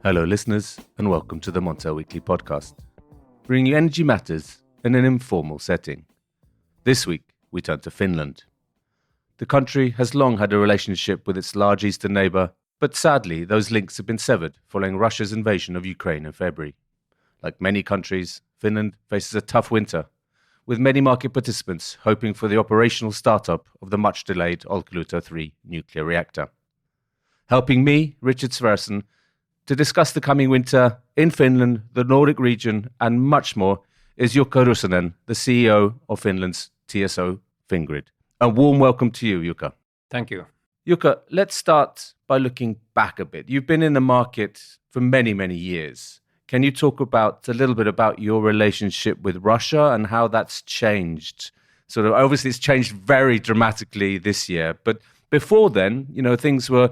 Hello, listeners, and welcome to the Montel Weekly Podcast, bringing you energy matters in an informal setting. This week, we turn to Finland. The country has long had a relationship with its large eastern neighbour, but sadly, those links have been severed following Russia's invasion of Ukraine in February. Like many countries, Finland faces a tough winter, with many market participants hoping for the operational startup of the much-delayed Olkiluoto 3 nuclear reactor. Helping me, Richard Sverrisson, to discuss the coming winter in Finland, the Nordic region, and much more is Jukka Ruusunen, the CEO of Finland's TSO Fingrid. A warm welcome to you, Jukka. Thank you. Jukka, let's start by looking back a bit. You've been in the market for many, many years. Can you talk a little bit about your relationship with Russia and how that's changed? Obviously it's changed very dramatically this year, but before then, things were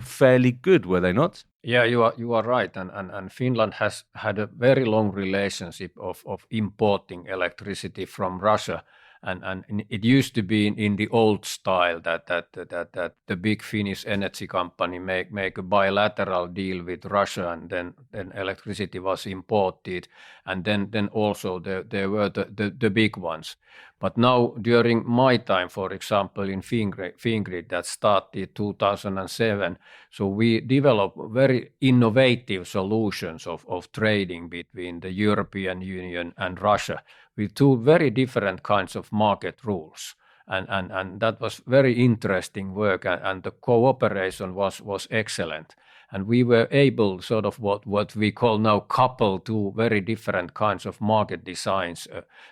fairly good, were they not? Yeah, you are right, and Finland has had a very long relationship of importing electricity from Russia, and it used to be in the old style that the big Finnish energy company make a bilateral deal with Russia, and then electricity was imported, and then also there were the big ones. But now during my time, for example, in Fingrid that started 2007, so we developed very innovative solutions of trading between the European Union and Russia with two very different kinds of market rules. And that was very interesting work, and the cooperation was excellent. And we were able sort of what we call now couple two very different kinds of market designs,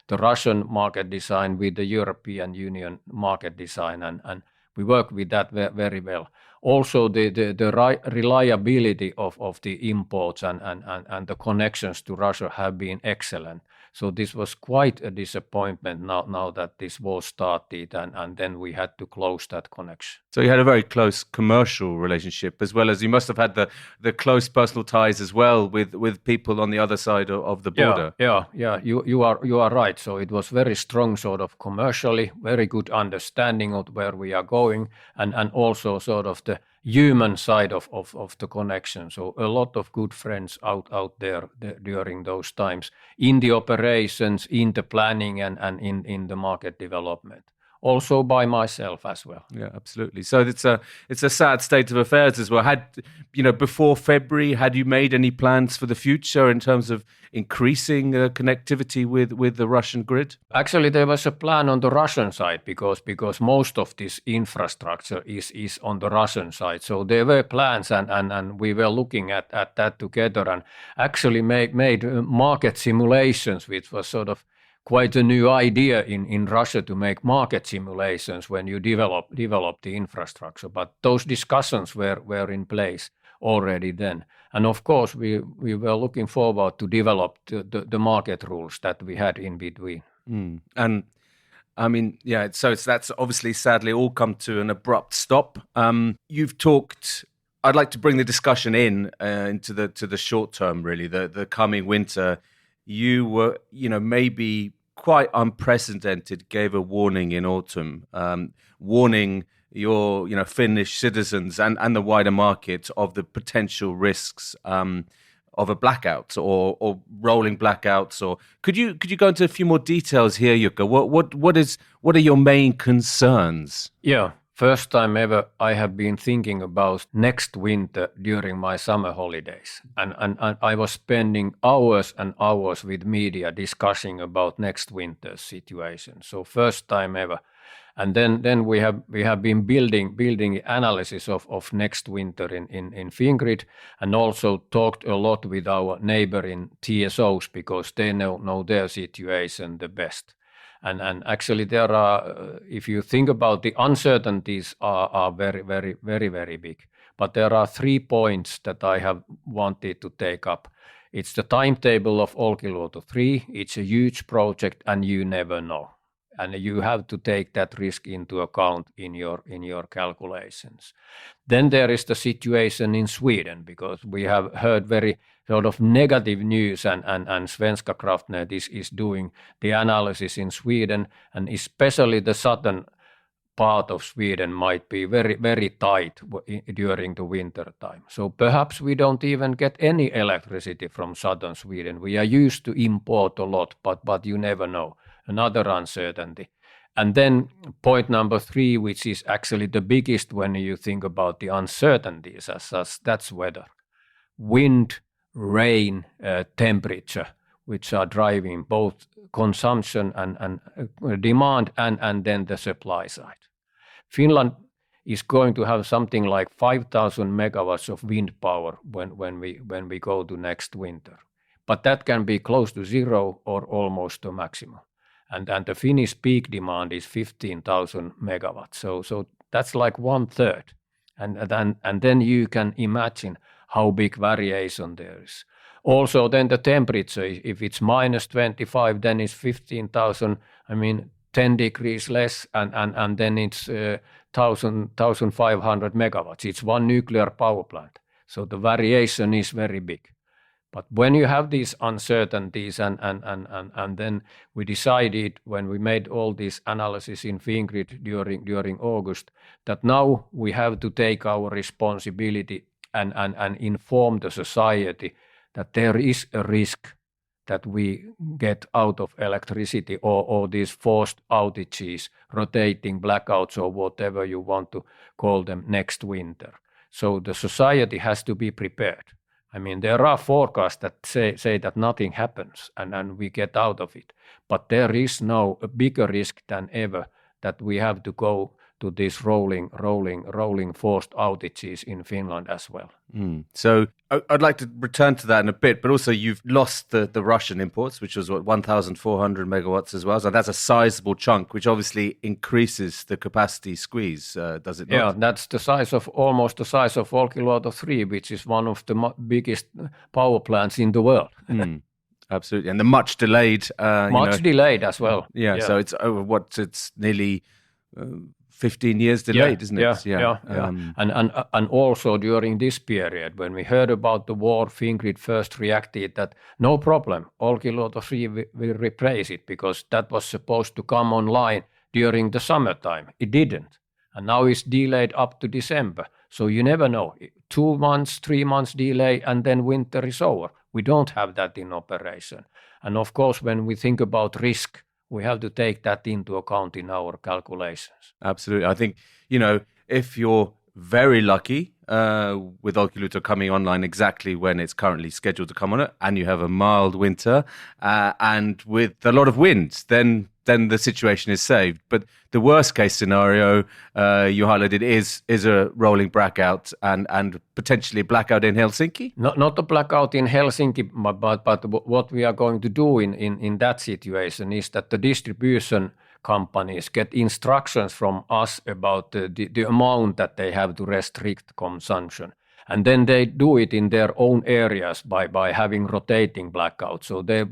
the Russian market design with the European Union market design, and we work with that very well. Also the reliability of the imports and the connections to Russia have been excellent. So this was quite a disappointment now that this war started, and then we had to close that connection. So you had a very close commercial relationship, as well as you must have had the close personal ties as well with people on the other side of the border. Yeah. You are right. So it was very strong sort of commercially, very good understanding of where we are going, and also sort of the human side of the connection. So a lot of good friends out there during those times in the operations, in the planning, and in the market development. Also by myself as well. Yeah, absolutely. So it's a sad state of affairs as well. Before February, had you made any plans for the future in terms of increasing connectivity with the Russian grid? Actually, there was a plan on the Russian side because most of this infrastructure is on the Russian side. So there were plans, and we were looking at that together, and actually made market simulations, which was sort of quite a new idea in Russia to make market simulations when you develop the infrastructure. But those discussions were in place already then. And of course, we were looking forward to develop the market rules that we had in between. And I mean, yeah, so that's obviously sadly all come to an abrupt stop. You've talked. I'd like to bring the discussion into the short term, really, the coming winter. You were, maybe quite unprecedented, gave a warning in autumn, warning your, Finnish citizens and the wider market of the potential risks of a blackout or rolling blackouts. Or could you go into a few more details here, Jukka? What are your main concerns? Yeah. First time ever I have been thinking about next winter during my summer holidays. And I was spending hours and hours with media discussing about next winter's situation. So first time ever. And then we have been building analysis of next winter in Fingrid, and also talked a lot with our neighboring TSOs because they know their situation the best. And actually there are, if you think about the uncertainties are very, very, very, very big. But there are 3 points that I have wanted to take up. It's the timetable of Olkiluoto 3. It's a huge project and you never know. And you have to take that risk into account in your calculations. Then there is the situation in Sweden, because we have heard very sort of negative news, and Svenska Kraftnät is doing the analysis in Sweden, and especially the southern part of Sweden might be very, very tight during the winter time. So perhaps we don't even get any electricity from southern Sweden. We are used to import a lot, but you never know. Another uncertainty. And then point number 3, which is actually the biggest when you think about the uncertainties, as that's weather. Wind, rain, temperature, which are driving both consumption and demand and then the supply side. Finland is going to have something like 5,000 megawatts of wind power when we go to next winter. But that can be close to zero or almost to maximum. And the Finnish peak demand is 15,000 megawatts. So that's like 1/3. And then you can imagine how big variation there is. Also then the temperature, if it's minus 25, then it's 15,000, 10 degrees less, and then it's 1,500 megawatts. It's one nuclear power plant. So the variation is very big. But when you have these uncertainties and then we decided when we made all this analysis in Fingrid during August that now we have to take our responsibility and inform the society that there is a risk that we get out of electricity or these forced outages, rotating blackouts or whatever you want to call them next winter. So the society has to be prepared. There are forecasts that say that nothing happens and we get out of it. But there is now a bigger risk than ever that we have to go to these rolling forced outages in Finland as well. So I'd like to return to that in a bit, but also you've lost the Russian imports, which was 1,400 megawatts as well. So that's a sizable chunk, which obviously increases the capacity squeeze, does it not? Yeah, that's almost the size of Olkiluoto 3, which is one of the biggest power plants in the world. Absolutely, and the much delayed. Delayed as well. Yeah, so it's over it's nearly 15 years delayed, isn't it? Yeah. And also during this period, when we heard about the war, Fingrid first reacted that no problem, Olkiluoto 3 will replace it because that was supposed to come online during the summertime. It didn't. And now it's delayed up to December. So you never know. 2 months, 3 months delay, and then winter is over. We don't have that in operation. And of course, when we think about risk, we have to take that into account in our calculations. Absolutely. I think, if you're very lucky with Olkiluoto coming online exactly when it's currently scheduled to come on it, and you have a mild winter and with a lot of wind, then the situation is saved. But the worst case scenario you highlighted is a rolling blackout and potentially a blackout in Helsinki? Not a blackout in Helsinki, but what we are going to do in that situation is that the distribution companies get instructions from us about the amount that they have to restrict consumption. And then they do it in their own areas by having rotating blackouts. So there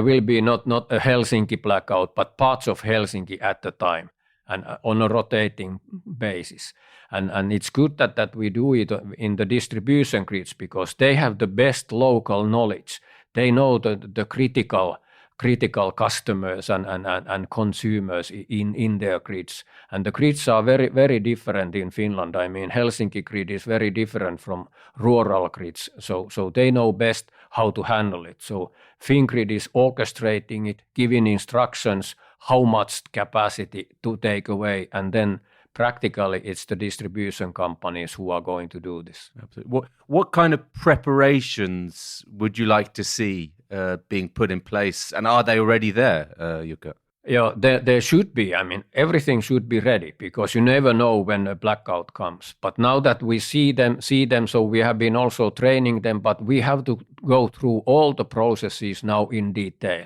will be not a Helsinki blackout, but parts of Helsinki at the time and on a rotating basis. And it's good that we do it in the distribution grids because they have the best local knowledge. They know the critical customers and consumers in their grids. And the grids are very, very different in Finland. Helsinki grid is very different from rural grids. So they know best how to handle it. So Fingrid is orchestrating it, giving instructions, how much capacity to take away. And then practically it's the distribution companies who are going to do this. Absolutely. What kind of preparations would you like to see being put in place, and are they already there, Jukka? Yeah, there should be. Everything should be ready because you never know when a blackout comes. But now that we see them, so we have been also training them, but we have to go through all the processes now in detail.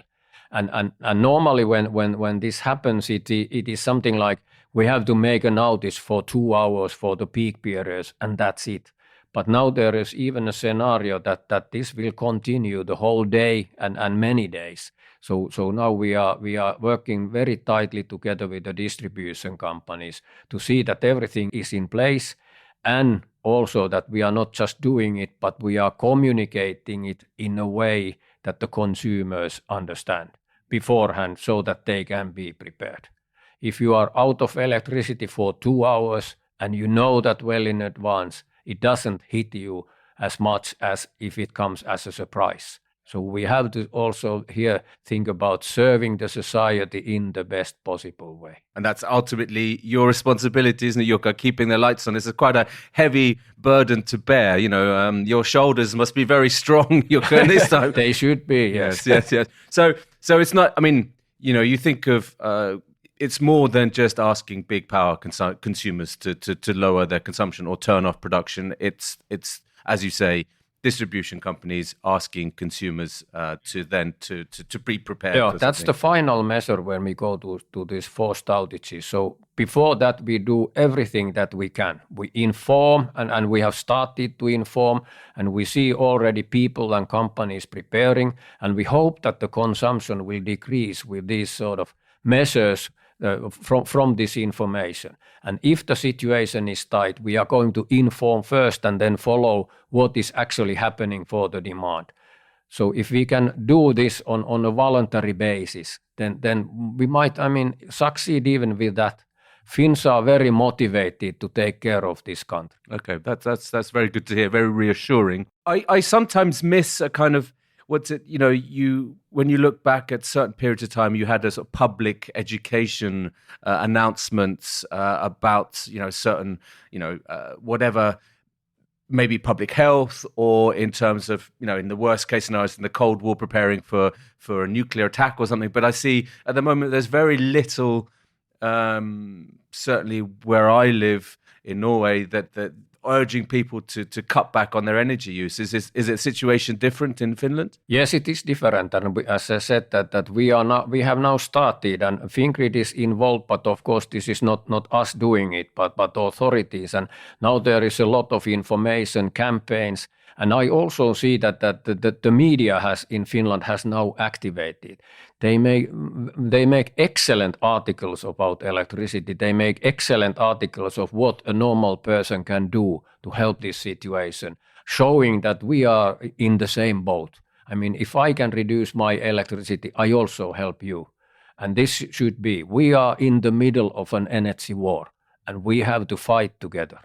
And normally when this happens, it is something like we have to make an outage for 2 hours for the peak periods, and that's it. But now there is even a scenario that this will continue the whole day and many days. So now we are working very tightly together with the distribution companies to see that everything is in place, and also that we are not just doing it, but we are communicating it in a way that the consumers understand beforehand so that they can be prepared. if you are out of electricity for 2 hours and you know that well in advance, it doesn't hit you as much as if it comes as a surprise. So we have to also here think about serving the society in the best possible way. And that's ultimately your responsibility, isn't it, Jukka? Keeping the lights on. This is quite a heavy burden to bear. Your shoulders must be very strong, Jukka, this time. They should be, yes. Yes. So it's not, you think of, it's more than just asking big power consumers to lower their consumption or turn off production. It's as you say, distribution companies asking consumers to be prepared. Yeah, that's the final measure when we go to these forced outages. So before that, we do everything that we can. We inform, and we have started to inform, and we see already people and companies preparing, and we hope that the consumption will decrease with these sort of measures from this information. And if the situation is tight, we are going to inform first and then follow what is actually happening for the demand. So if we can do this on a voluntary basis, then we might, succeed even with that. Finns are very motivated to take care of this country. Okay, that's very good to hear, very reassuring. I sometimes miss a kind of, when you look back at certain periods of time, you had a sort of public education announcements about, certain, whatever, maybe public health, or in terms of, in the worst case scenarios, in the Cold War, preparing for a nuclear attack or something. But I see at the moment there's very little, certainly where I live in Norway, that urging people to cut back on their energy use. Is the situation different in Finland? Yes, it is different, and as I said, that we have now started, and Fingrid is involved, but of course this is not us doing it, but authorities, and now there is a lot of information campaigns. And I also see that the media in Finland has now activated. They make excellent articles about electricity. They make excellent articles of what a normal person can do to help this situation, showing that we are in the same boat. If I can reduce my electricity, I also help you. And this should be. We are in the middle of an energy war. And we have to fight together.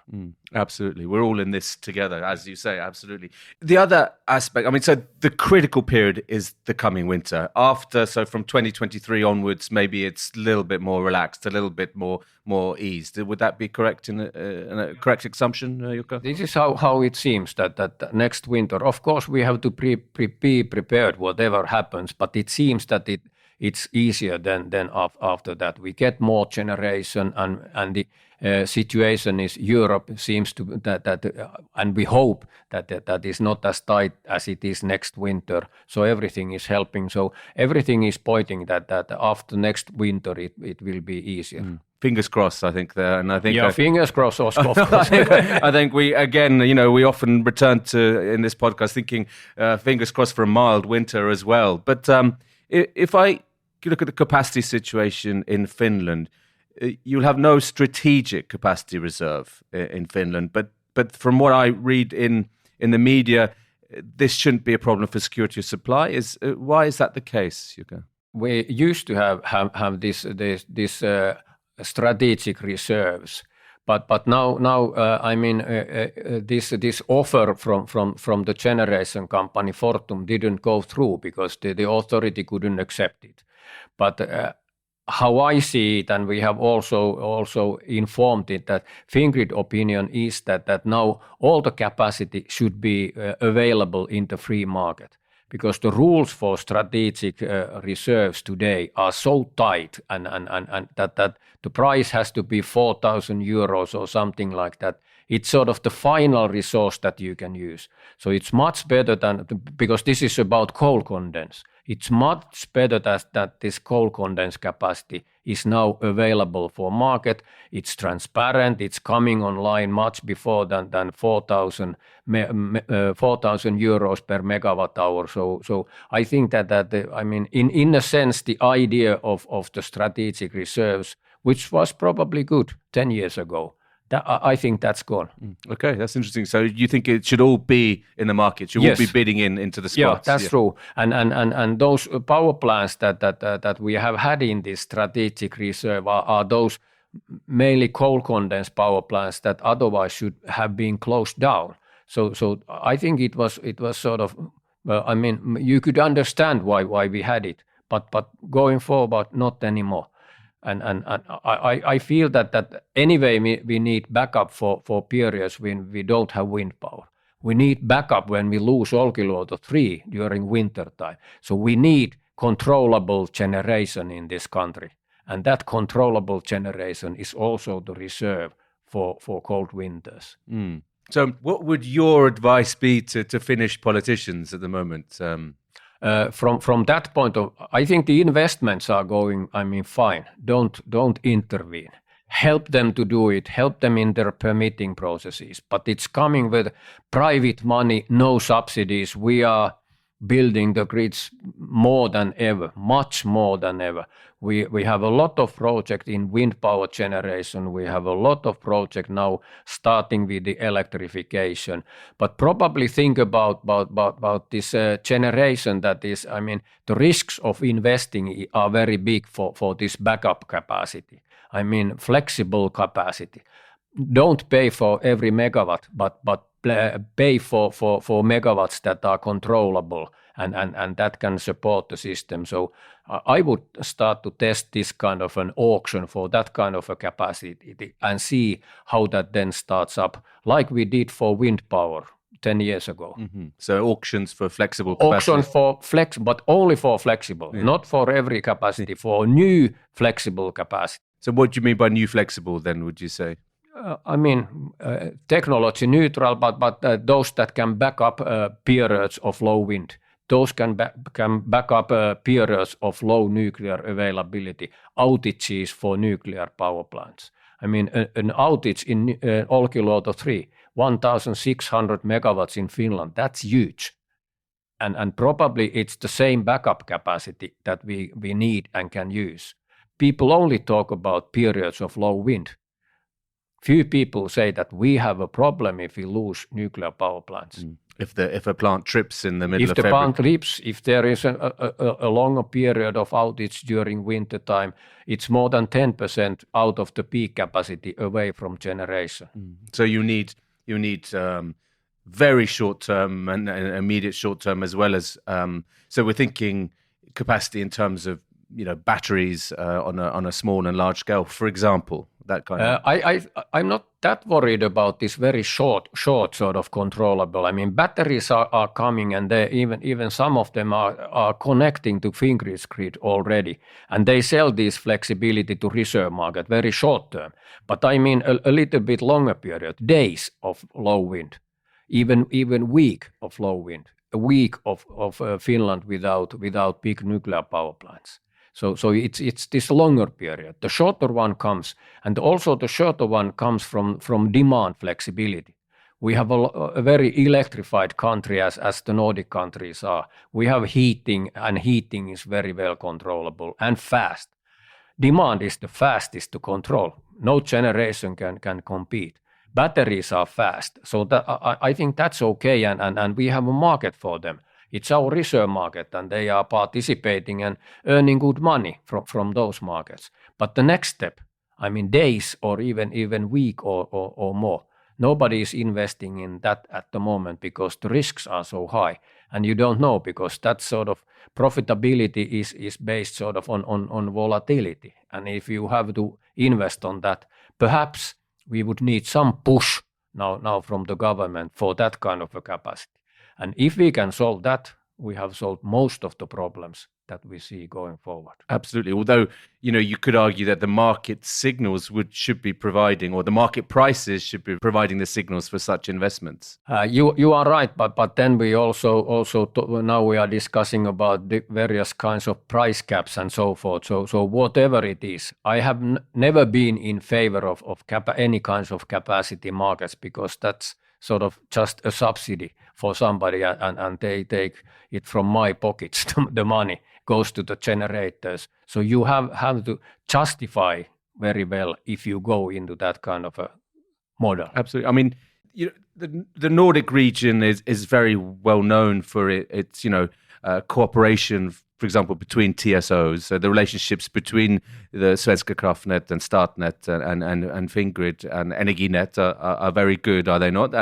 Absolutely. We're all in this together, as you say, absolutely. The other aspect, so the critical period is the coming winter. So from 2023 onwards, maybe it's a little bit more relaxed, a little bit more eased. Would that be correct in a correct assumption, Jukka? This is how it seems that next winter, of course, we have to be prepared whatever happens, but it seems that it's easier than after that. We get more generation, and the situation is Europe seems to that and we hope that is not as tight as it is next winter. So everything is helping. So everything is pointing that after next winter it will be easier. Fingers crossed, I think there, and I think fingers crossed, Oscar. Of course. I think we again, we often return to in this podcast thinking fingers crossed for a mild winter as well. But if I look at the capacity situation in Finland, you'll have no strategic capacity reserve in Finland. But from what I read in the media, this shouldn't be a problem for security of supply. Why is that the case, Jukka? We used to have this strategic reserves, but now this offer from the generation company Fortum didn't go through because the authority couldn't accept it. But how I see it, and we have also informed it, that Fingrid opinion is that now all the capacity should be available in the free market, because the rules for strategic reserves today are so tight, and that the price has to be 4,000 euros or something like that. It's sort of the final resource that you can use. So it's much better because this is about coal condense. It's much better that this coal condense capacity is now available for market. It's transparent. It's coming online much before than 4,000 euros per megawatt hour. So I think that in a sense, the idea of the strategic reserves, which was probably good 10 years ago, I think that's gone. Okay, that's interesting. So you think it should all be in the market? Should all be bidding into the spots? Yeah, that's true. And those power plants that we have had in this strategic reserve are those mainly coal condensed power plants that otherwise should have been closed down. So I think it was sort of. I mean, you could understand why we had it, but going forward, not anymore. And I feel that anyway we need backup for periods when we don't have wind power. We need backup when we lose Olkiluoto 3 during winter time. So we need controllable generation in this country. And that controllable generation is also the reserve for cold winters. So what would your advice be to Finnish politicians at the moment? From that point of, I think the investments are going, fine. Don't intervene. Help them to do it. Help them in their permitting processes. But it's coming with private money, no subsidies. We are building the grids more than ever, much more than ever. We have a lot of projects in wind power generation. We have a lot of projects now starting with the electrification. But probably think about this generation that is, the risks of investing are very big for this backup capacity. Flexible capacity. Don't pay for every megawatt, but pay for megawatts that are controllable and that can support the system. So I would start to test this kind of an auction for that kind of a capacity and see how that then starts up, like we did for wind power 10 years ago. So auctions for flexible capacity. Auction for but only for flexible, not for every capacity, for new flexible capacity. So what do you mean by new flexible then, would you say? Technology neutral, but those that can back up periods of low wind. Those can back up periods of low nuclear availability, outages for nuclear power plants. An outage in Olkiluoto 3, 1,600 megawatts in Finland, that's huge. And probably it's the same backup capacity that we need and can use. People only talk about periods of low wind. Few people say that we have a problem if we lose nuclear power plants. If a plant trips in the middle of February. If the plant trips, if there is a longer period of outage during winter time, it's more than 10% out of the peak capacity away from generation. So you need very short term and immediate short term as well as. So we're thinking capacity in terms of batteries on a small and large scale, for example. That kind of. I'm not that worried about this very short sort of controllable. Batteries are coming, and they even some of them are connecting to Fingrid's grid already, and they sell this flexibility to reserve market very short term. But a little bit longer period, days of low wind, even week of low wind, a week of Finland without big nuclear power plants. So it's this longer period. The shorter one comes, and also the shorter one comes from demand flexibility. We have a very electrified country as the Nordic countries are. We have heating, and heating is very well controllable and fast. Demand is the fastest to control. No generation can compete. Batteries are fast, so I think that's okay, and we have a market for them. It's our reserve market, and they are participating and earning good money from those markets. But the next step, days or even week or more, nobody is investing in that at the moment because the risks are so high, and you don't know because that sort of profitability is based sort of on volatility. And if you have to invest on that, perhaps we would need some push now from the government for that kind of a capacity. And if we can solve that, we have solved most of the problems that we see going forward. Absolutely. Although, you could argue that the market signals should be providing, or the market prices should be providing the signals for such investments. You are right, but then we also now we are discussing about the various kinds of price caps and so forth. So whatever it is, I have never been in favor of any kinds of capacity markets, because that's sort of just a subsidy for somebody, and they take it from my pockets. The money goes to the generators. So you have to justify very well if you go into that kind of a model. Absolutely. I mean, the Nordic region is very well known for its cooperation, for example, between TSOs. So the relationships between the Svenska Kraftnät and Statnät and Fingrid and Energinet are very good, are they not?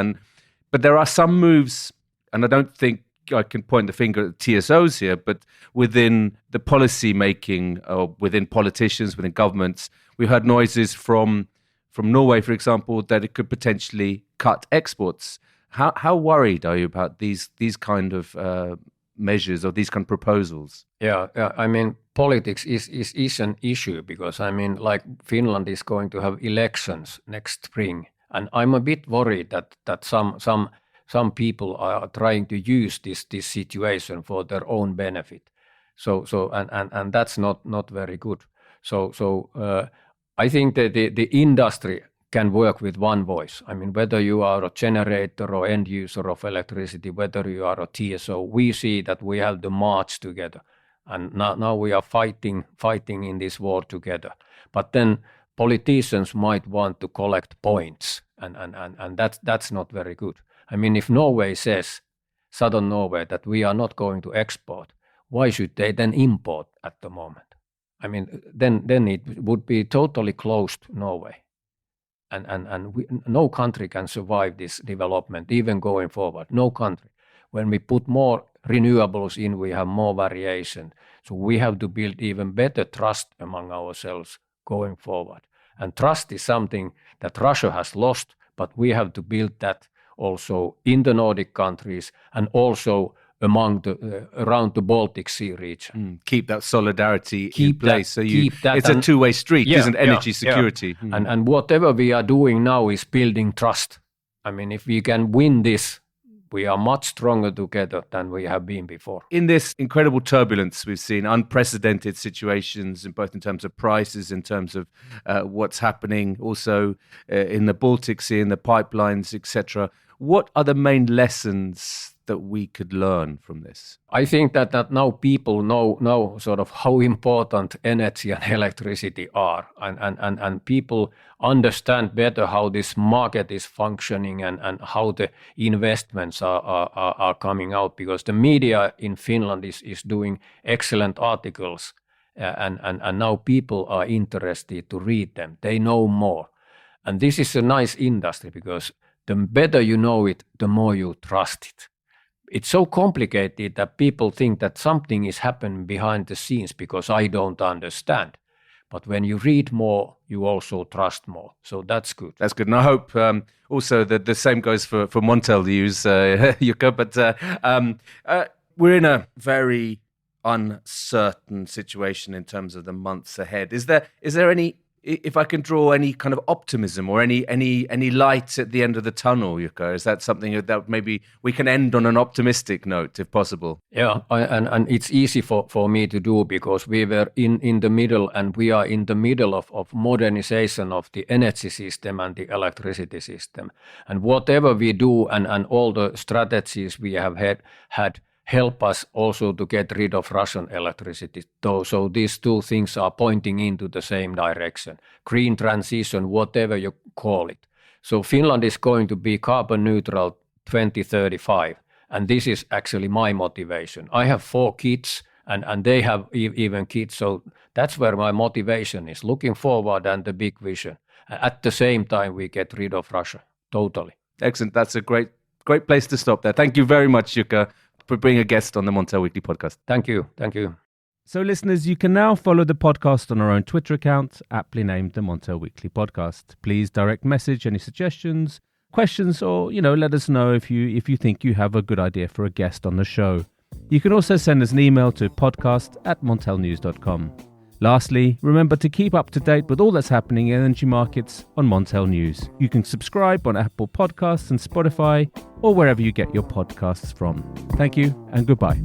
But there are some moves, and I don't think I can point the finger at TSOs here, but within the policy making, or within politicians, within governments, we heard noises from Norway, for example, that it could potentially cut exports. How worried are you about these kind of measures or these kind of proposals? Yeah. I mean, politics is an issue because like Finland is going to have elections next spring, and I'm a bit worried that some people are trying to use this situation for their own benefit. So that's not very good. So I think that the industry can work with one voice. I mean, whether you are a generator or end user of electricity, whether you are a TSO, we see that we have to march together. And now we are fighting in this war together. But then politicians might want to collect points, and that's not very good. I mean, if Norway says, Southern Norway, that we are not going to export, why should they then import at the moment? I mean, then it would be totally closed Norway. And no country can survive this development, even going forward. No country. When we put more renewables in, we have more variation. So we have to build even better trust among ourselves going forward. And trust is something that Russia has lost, but we have to build that also in the Nordic countries and also around the Baltic Sea region. Keep that solidarity in place. It's a two-way street, isn't energy security? Yeah. And whatever we are doing now is building trust. I mean, if we can win this, we are much stronger together than we have been before. In this incredible turbulence, we've seen unprecedented situations, both in terms of prices, in terms of what's happening also in the Baltic Sea, in the pipelines, etc. What are the main lessons that we could learn from this? I think that now people know sort of how important energy and electricity are, and people understand better how this market is functioning and how the investments are coming out, because the media in Finland is doing excellent articles, and now people are interested to read them. They know more. And this is a nice industry because the better you know it, the more you trust it. It's so complicated that people think that something is happening behind the scenes because I don't understand. But when you read more, you also trust more. So that's good. That's good. And I hope also that the same goes for Montel news, Jukka. But we're in a very uncertain situation in terms of the months ahead. Is there any, if I can draw any kind of optimism or any light at the end of the tunnel, Jukka? Is that something that maybe we can end on an optimistic note, if possible? Yeah, and it's easy for me to do because we were in the middle, and we are in the middle of modernization of the energy system and the electricity system. And whatever we do and all the strategies we have had help us also to get rid of Russian electricity. So these two things are pointing into the same direction. Green transition, whatever you call it. So Finland is going to be carbon neutral 2035. And this is actually my motivation. I have 4 kids and they have even kids. So that's where my motivation is, looking forward and the big vision. At the same time, we get rid of Russia. Totally. Excellent. That's a great place to stop there. Thank you very much, Jukka, for being a guest on the Montel Weekly Podcast. Thank you. So listeners, you can now follow the podcast on our own Twitter account, aptly named the Montel Weekly Podcast. Please direct message any suggestions, questions, or, let us know if you think you have a good idea for a guest on the show. You can also send us an email to podcast@montelnews.com. Lastly, remember to keep up to date with all that's happening in energy markets on Montel News. You can subscribe on Apple Podcasts and Spotify, or wherever you get your podcasts from. Thank you and goodbye.